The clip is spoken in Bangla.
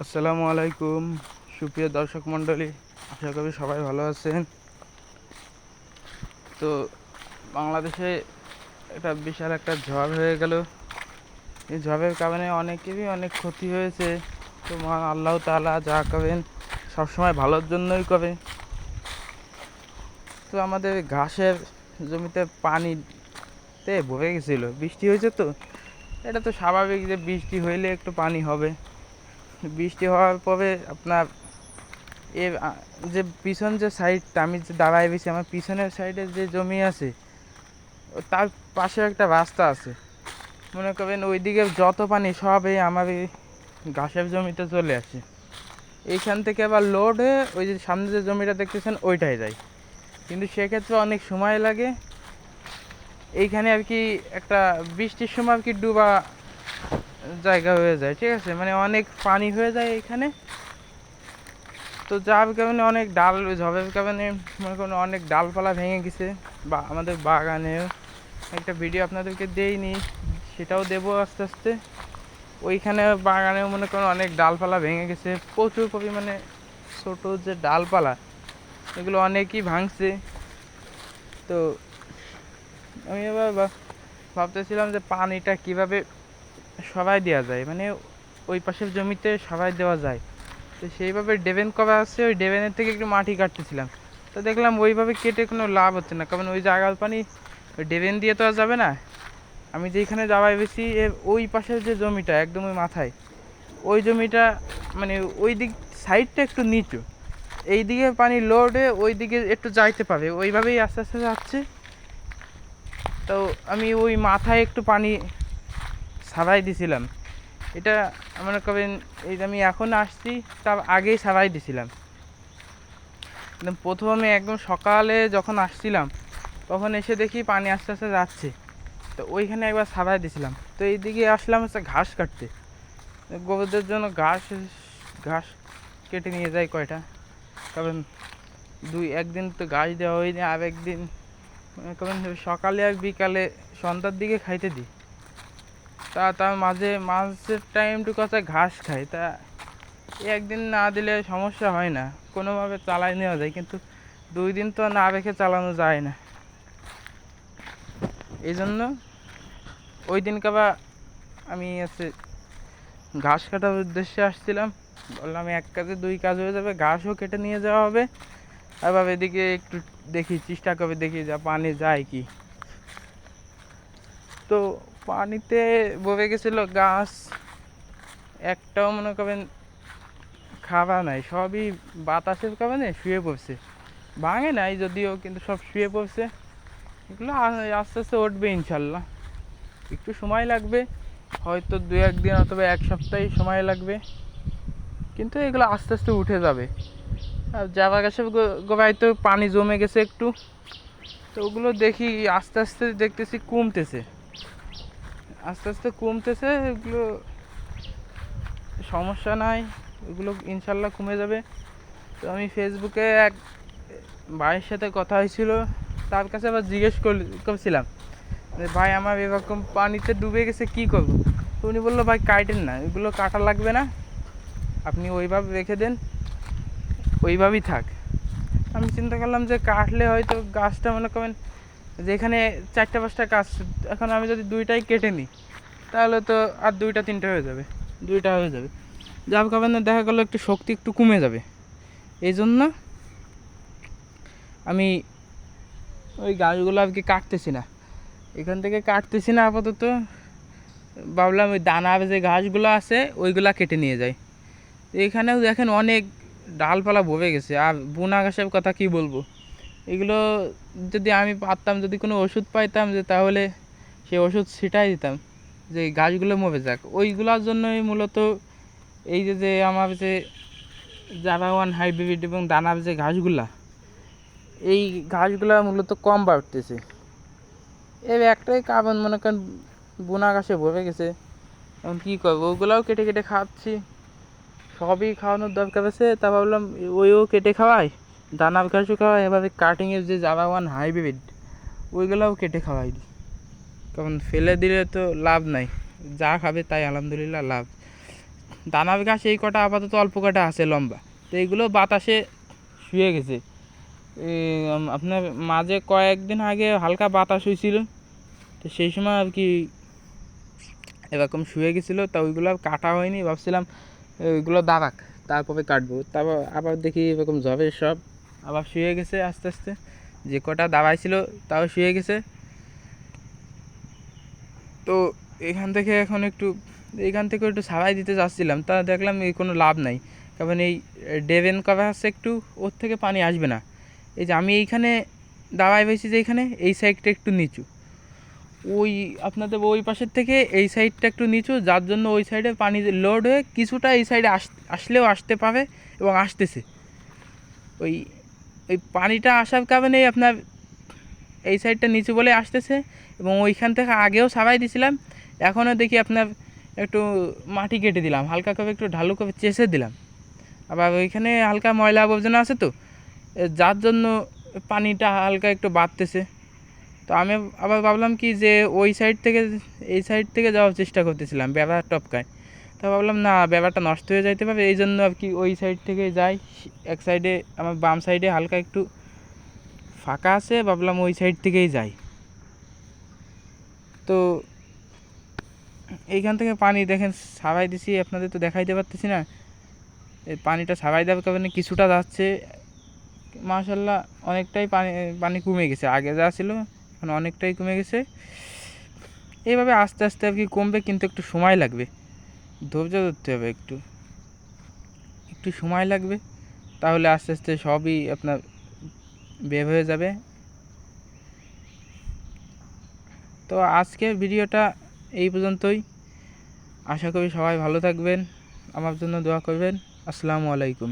আসসালামু আলাইকুম সুপ্রিয় দর্শক মণ্ডলী, আশা করি সবাই ভালো আছেন। তো বাংলাদেশে একটা বিশাল একটা ঝড় হয়ে গেল। এই ঝড়ের কারণে অনেকেরই অনেক ক্ষতি হয়েছে। তো মহান আল্লাহ তাআলা যা করেন সবসময় ভালোর জন্যই করে। তো আমাদের ঘাসের জমিতে পানিতে ভরে গেছিলো, বৃষ্টি হয়েছে। তো এটা তো স্বাভাবিক যে বৃষ্টি হইলে একটু পানি হবে। বৃষ্টি হওয়ার পরে আপনার এর যে পিছন যে সাইডটা আমি যে দাঁড়ায় বেশি, আমার পিছনের সাইডে যে জমি আছে তার পাশে একটা রাস্তা আছে। মনে করেন ওইদিকে যত পানি সব এই আমার এই ঘাসের জমিতে চলে আসে। এইখান থেকে আবার লোড হয়ে ওই যে সামনে যে জমিটা দেখতেছেন ওইটাই যায়, কিন্তু সেক্ষেত্রে অনেক সময় লাগে। এইখানে আর কি একটা বৃষ্টির সময় আর কি ডুবা জায়গা হয়ে যায়, ঠিক আছে, মানে অনেক পানি হয়ে যায় এইখানে। তো যার কারণে অনেক ডাল ঝড়ের কারণে মনে করুন অনেক ডালপালা ভেঙে গেছে। বা আমাদের বাগানেও একটা ভিডিও আপনাদেরকে দেইনি, সেটাও দেবো আস্তে আস্তে। ওইখানে বাগানেও মনে করুন অনেক ডালপালা ভেঙে গেছে, প্রচুর পরিমাণে ছোটো যে ডালপালা এগুলো অনেকই ভাঙছে। তো আমি এবার ভাবতেছিলাম যে পানিটা কিভাবে সবাই দেওয়া যায়, মানে ওই পাশের জমিতে সবাই দেওয়া যায়। তো সেইভাবে ড্রেন করা আছে, ওই ড্রেনের থেকে একটু মাটি কাটতেছিলাম। তো দেখলাম ওইভাবে কেটে কোনো লাভ হচ্ছে না, কারণ ওই জায়গার পানি ওই ড্রেন দিয়ে তো আর যাবে না। আমি যেখানে যাওয়াই বেশি ওই পাশের যে জমিটা একদম ওই মাথায়, ওই জমিটা মানে ওই দিক সাইডটা একটু নিচু, এই দিকে পানি লোডে ওই দিকে একটু যাইতে পারে, ওইভাবেই আস্তে আস্তে যাচ্ছে। তো আমি ওই মাথায় একটু পানি সারাই দিছিলাম। এটা মনে করেন এই আমি এখন আসছি, তার আগেই সারাই দিছিলাম। একদম প্রথমে একদম সকালে যখন আসছিলাম তখন এসে দেখি পানি আস্তে আস্তে যাচ্ছে। তো ওইখানে একবার সারাই দিছিলাম। তো এইদিকে আসলাম হচ্ছে ঘাস কাটতে, গরুদের জন্য ঘাস ঘাস কেটে নিয়ে যায় কয়টা, কারণ একদিন তো ঘাস দেওয়া হয়নি, আর একদিন মনে করেন সকালে আর বিকালে সন্ধ্যার দিকে খাইতে দিই। তার মাঝের টাইমটুকু আছে ঘাস খাই। তা একদিন না দিলে সমস্যা হয় না, কোনোভাবে চালাই নেওয়া যায়, কিন্তু 2 দিন তো না রেখে চালানো যায় না। এই জন্য ওই দিনকে আবার আমি আছে ঘাস কাটার উদ্দেশ্যে আসছিলাম। বললাম এক কাজে 2 কাজ হয়ে যাবে, ঘাসও কেটে নিয়ে যাওয়া হবে, আবার এদিকে একটু দেখি চেষ্টা করে দেখি যা পানি যায় কি। তো পানিতে বয়ে গেছিলো গাছ, একটাও মনে করেন খাওয়া নাই, সবই বাতাসের কারণে শুয়ে পড়ছে। ভাঙে নাই যদিও, কিন্তু সব শুয়ে পড়ছে। এগুলো আস্তে আস্তে উঠবে ইনশাল্লাহ, একটু সময় লাগবে, হয়তো 2-1 দিন অথবা 1 সপ্তাহ সময় লাগবে, কিন্তু এগুলো আস্তে আস্তে উঠে যাবে। আর জাবা গাছের গোড়ায় তো পানি জমে গেছে একটু, তো ওগুলো দেখি আস্তে আস্তে দেখতেছি কমতেছে, আস্তে আস্তে কমতেছে। এগুলো সমস্যা নাই, ওগুলো ইনশাল্লাহ কমে যাবে। তো আমি ফেসবুকে এক ভাইয়ের সাথে কথা হয়েছিল, তার কাছে আবার জিজ্ঞেস করছিলাম যে ভাই আমার এরকম পানিতে ডুবে গেছে কী করবো। তো উনি বললো ভাই কাটেন না, এগুলো কাটা লাগবে না, আপনি ওইভাবে রেখে দেন, ওইভাবেই থাক। আমি চিন্তা করলাম যে কাটলে হয়তো গাছটা মনে করেন যেখানে 4-5টা গাছ, এখন আমি যদি 2টাই কেটে নিই তাহলে তো আর 2-3টা হয়ে যাবে, 2টা হয়ে যাবে, যার কারণে দেখা গেলো একটু শক্তি একটু কমে যাবে। এই জন্য আমি ওই গাছগুলো আর কি কাটতেছি না, এখান থেকে কাটতেছি না আপাতত। ভাবলাম ওই দানার যে ঘাসগুলো আছে ওইগুলা কেটে নিয়ে যাই। এখানেও দেখেন অনেক ডালপালা ভরে গেছে, আর বুনা ঘাসের কথা কি বলবো। এগুলো যদি আমি পারতাম, যদি কোনো ওষুধ পাইতাম যে তাহলে সেই ওষুধ ছিটাই দিতাম যে গাছগুলো মরে যাক। ওইগুলোর জন্যই মূলত এই যে আমার যে জাভা 1 হাইব্রিড এবং দানার যে ঘাসগুলা, এই ঘাসগুলো মূলত কম বাড়তেছে। এর একটাই কারণ মনে করেন বুনা ঘাসে ভরে গেছে। এখন কী করবো, ওগুলাও কেটে কেটে খাচ্ছি, সবই খাওয়ানোর দরকার আছে। তা ভাবলাম ওইও কেটে খাওয়াই, দানার ঘাসও খাওয়াই, এভাবে কাটিংয়ের যে জাভা 1 হাইব্রিড ওইগুলোও কেটে খাওয়াই দিই, কারণ ফেলে দিলে তো লাভ নাই, যা খাবে তাই আলহামদুলিল্লাহ লাভ। দানা ঘাস এই কটা আপাতত অল্প কটা আছে লম্বা, তো এইগুলো বাতাসে শুয়ে গেছে। আপনার মাঝে কয়েকদিন আগে হালকা বাতাস হয়েছিল, তো সেই সময় আর কি এরকম শুয়ে গেছিলো, তা ওইগুলো কাটা হয়নি। ভাবছিলাম ওইগুলো দাঁড়াক তারপরে কাটবো, তারপর আবার দেখি এরকম ঝড়ের সব আবার শুয়ে গেছে আস্তে আস্তে। যে কটা দাঁড়াইছিল তাও শুয়ে গেছে। তো এখান থেকে একটু ছাড়াই দিতে যাচ্ছিলাম, তা দেখলাম এই কোনো লাভ নাই, কারণ এই ড্রেন করা আছে একটু, ওর থেকে পানি আসবে না। এই যে আমি এইখানে দাঁড়াই পেয়েছি, যে এইখানে এই সাইডটা একটু নিচু, ওই আপনাদের ওই পাশের থেকে এই সাইডটা একটু নিচু, যার জন্য ওই সাইডে পানি লোড হয়ে কিছুটা এই সাইডে আসলেও আসতে পারে এবং আসতেছে। ওই ওই পানিটা আসার কারণেই আপনার এই সাইডটা নিচু বলে আসতেছে, এবং ওইখান থেকে আগেও সারাই দিছিলাম। এখনও দেখি আপনার একটু মাটি কেটে দিলাম, হালকা করে একটু ঢালু করে চেষে দিলাম। আবার ওইখানে হালকা ময়লা আবর্জনা আছে, তো যার জন্য পানিটা হালকা একটু বাড়তেছে। তো আমি আবার ভাবলাম কি যে ওই সাইড থেকে এই সাইড থেকে যাওয়ার চেষ্টা করতেছিলাম ব্যবহার টপকায়, তো ভাবলাম না ব্যবহারটা নষ্ট হয়ে যাইতে পারে, এই জন্য আর কি ওই সাইড থেকে যাই। এক সাইডে আমার বাম সাইডে হালকা একটু ফাঁকা আছে, ভাবলাম ওই সাইড থেকেই যাই। তো এইখান থেকে পানি দেখেন সারাই দিছি, আপনাদের তো দেখাইতে পারতেছি না। এই পানিটা সারাই দেওয়ার কারণে কিছুটা যাচ্ছে, মাশাআল্লাহ অনেকটাই পানি কমে গেছে, আগে যা ছিল এখন অনেকটাই কমে গেছে। এইভাবে আস্তে আস্তে আর কি কমবে, কিন্তু একটু সময় লাগবে, ধৈর্য ধরতে হবে, একটু একটু সময় লাগবে, তাহলে আস্তে আস্তে সবই আপনার বের হয়ে যাবে। তো আজকের ভিডিওটা এই পর্যন্তই। আশা করি সবাই ভালো থাকবেন, আমার জন্য দোয়া করবেন। আসসালামু আলাইকুম।